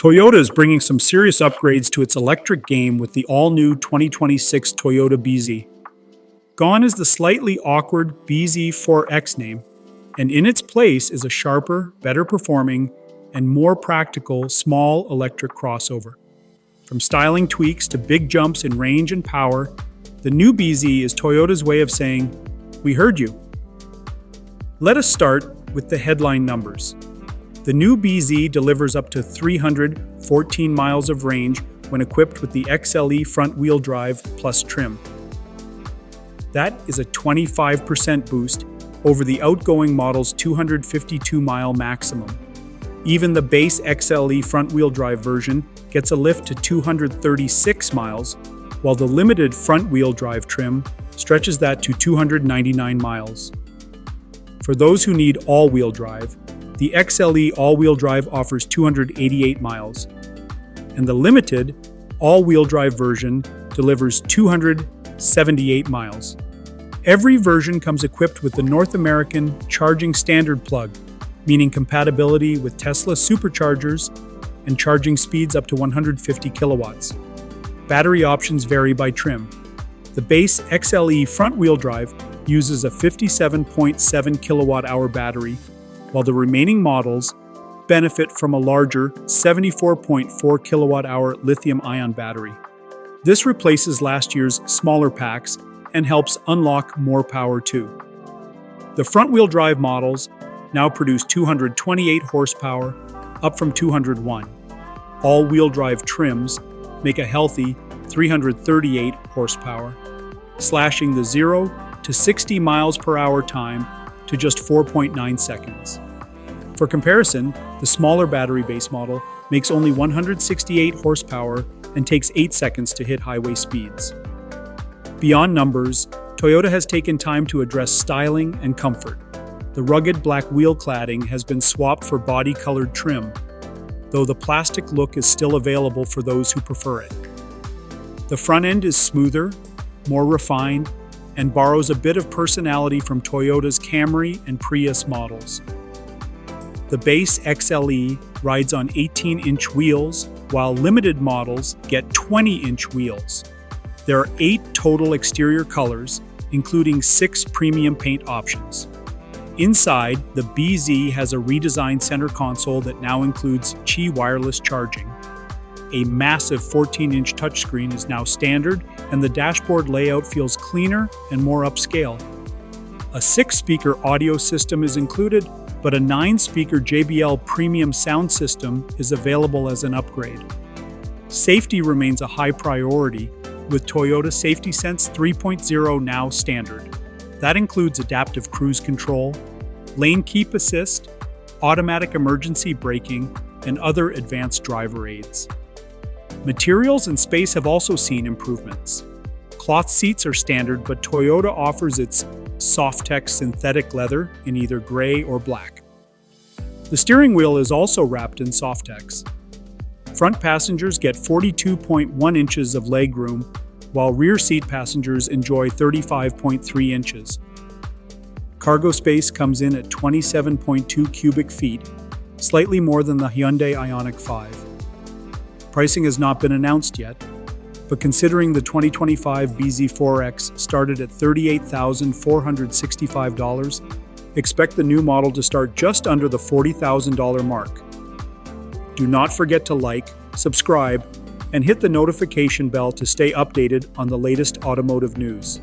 Toyota is bringing some serious upgrades to its electric game with the all-new 2026 Toyota BZ. Gone is the slightly awkward BZ4X name, and in its place is a sharper, better performing, and more practical small electric crossover. From styling tweaks to big jumps in range and power, the new BZ is Toyota's way of saying, "We heard you." Let us start with the headline numbers. The new BZ delivers up to 314 miles of range when equipped with the XLE front-wheel drive plus trim. That is a 25% boost over the outgoing model's 252-mile maximum. Even the base XLE front-wheel drive version gets a lift to 236 miles, while the limited front-wheel drive trim stretches that to 299 miles. For those who need all-wheel drive, the XLE all-wheel drive offers 288 miles, and the limited all-wheel drive version delivers 278 miles. Every version comes equipped with the North American Charging Standard plug, meaning compatibility with Tesla superchargers and charging speeds up to 150 kilowatts. Battery options vary by trim. The base XLE front-wheel drive uses a 57.7 kilowatt-hour battery, while the remaining models benefit from a larger 74.4 kilowatt-hour lithium-ion battery. This replaces last year's smaller packs and helps unlock more power too. The front-wheel drive models now produce 228 horsepower, up from 201. All-wheel drive trims make a healthy 338 horsepower, slashing the 0 to 60 miles per hour time to just 4.9 seconds. For comparison, the smaller battery-based model makes only 168 horsepower and takes 8 seconds to hit highway speeds. Beyond numbers, Toyota has taken time to address styling and comfort. The rugged black wheel cladding has been swapped for body-colored trim, though the plastic look is still available for those who prefer it. The front end is smoother, more refined, and borrows a bit of personality from Toyota's Camry and Prius models. The base XLE rides on 18-inch wheels, while limited models get 20-inch wheels. There are 8 total exterior colors, including 6 premium paint options. Inside, the BZ has a redesigned center console that now includes Qi wireless charging. A massive 14-inch touchscreen is now standard, and the dashboard layout feels cleaner and more upscale. A 6-speaker audio system is included, but a 9-speaker JBL premium sound system is available as an upgrade. Safety remains a high priority, with Toyota Safety Sense 3.0 now standard. That includes adaptive cruise control, lane keep assist, automatic emergency braking, and other advanced driver aids. Materials and space have also seen improvements. Cloth seats are standard, but Toyota offers its Softex synthetic leather in either gray or black. The steering wheel is also wrapped in Softex. Front passengers get 42.1 inches of legroom, while rear seat passengers enjoy 35.3 inches. Cargo space comes in at 27.2 cubic feet, slightly more than the Hyundai Ioniq 5. Pricing has not been announced yet, but considering the 2025 BZ4X started at $38,465, expect the new model to start just under the $40,000 mark. Do not forget to like, subscribe, and hit the notification bell to stay updated on the latest automotive news.